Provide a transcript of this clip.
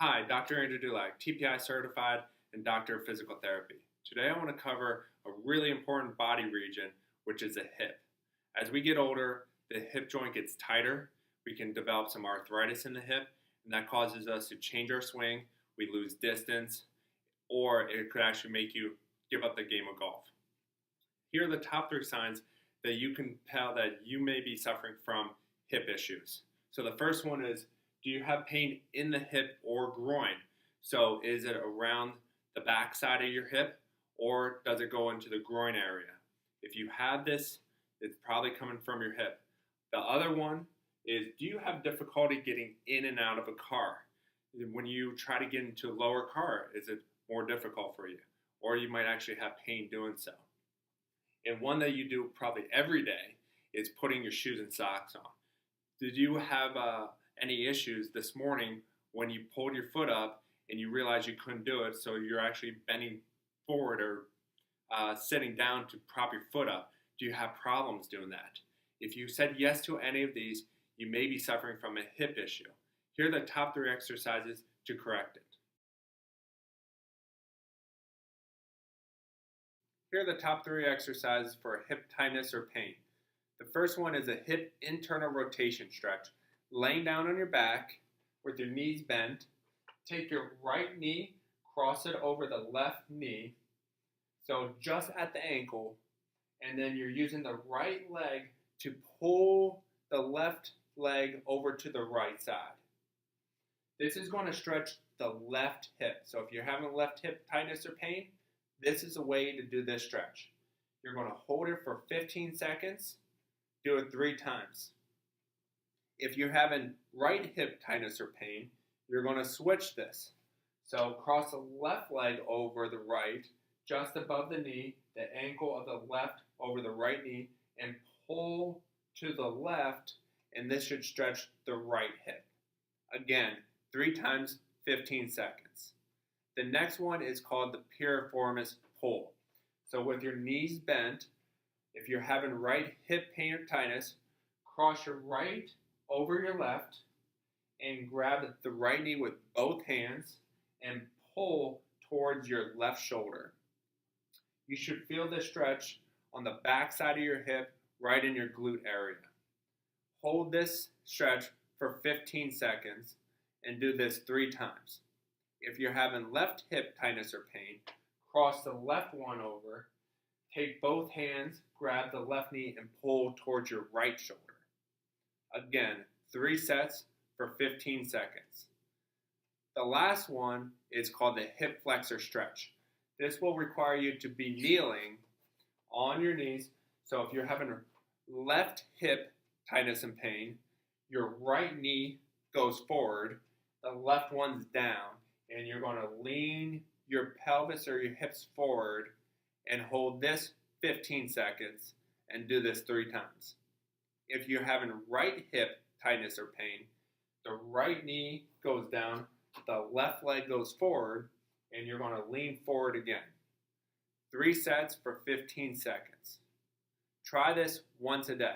Hi, Dr. Andrew Dulac, TPI certified and doctor of physical therapy. Today I want to cover a really important body region, which is the hip. As we get older, the hip joint gets tighter. We can develop some arthritis in the hip, and that causes us to change our swing. We lose distance, or it could actually make you give up the game of golf. Here are the top 3 signs that you can tell that you may be suffering from hip issues. So the first one is, do you have pain in the hip or groin? So is it around the back side of your hip, or does it go into the groin area? If you have this, it's probably coming from your hip. The other one is, do you have difficulty getting in and out of a car? When you try to get into a lower car, is it more difficult for you? Or you might actually have pain doing so. And one that you do probably every day is putting your shoes and socks on. Did you have any issues this morning when you pulled your foot up and you realized you couldn't do it, so you're actually bending forward or sitting down to prop your foot up? Do you have problems doing that? If you said yes to any of these, you may be suffering from a hip issue. Here are the top 3 exercises to correct it. Here are the top 3 exercises for hip tightness or pain. The first one is a hip internal rotation stretch. Laying down on your back with your knees bent, take your right knee, cross it over the left knee, so just at the ankle, and then you're using the right leg to pull the left leg over to the right side. This is going to stretch the left hip. So if you're having left hip tightness or pain, this is a way to do this stretch. You're going to hold it for 15 seconds, do it 3 times. If you're having right hip tightness or pain, you're going to switch this. So cross the left leg over the right, just above the knee, the ankle of the left over the right knee, and pull to the left, and this should stretch the right hip. Again, 3 times, 15 seconds. The next one is called the piriformis pull. So with your knees bent, if you're having right hip pain or tightness, cross your right over your left and grab the right knee with both hands and pull towards your left shoulder. You should feel this stretch on the back side of your hip, right in your glute area. Hold this stretch for 15 seconds and do this 3 times. If you're having left hip tightness or pain, cross the left one over, take both hands, grab the left knee, and pull towards your right shoulder. Again, 3 sets for 15 seconds. The last one is called the hip flexor stretch. This will require you to be kneeling on your knees. So if you're having left hip tightness and pain, your right knee goes forward, the left one's down, and you're going to lean your pelvis or your hips forward and hold this 15 seconds and do this 3 times. If you're having right hip tightness or pain, the right knee goes down, the left leg goes forward, and you're going to lean forward again. 3 sets for 15 seconds. Try this once a day.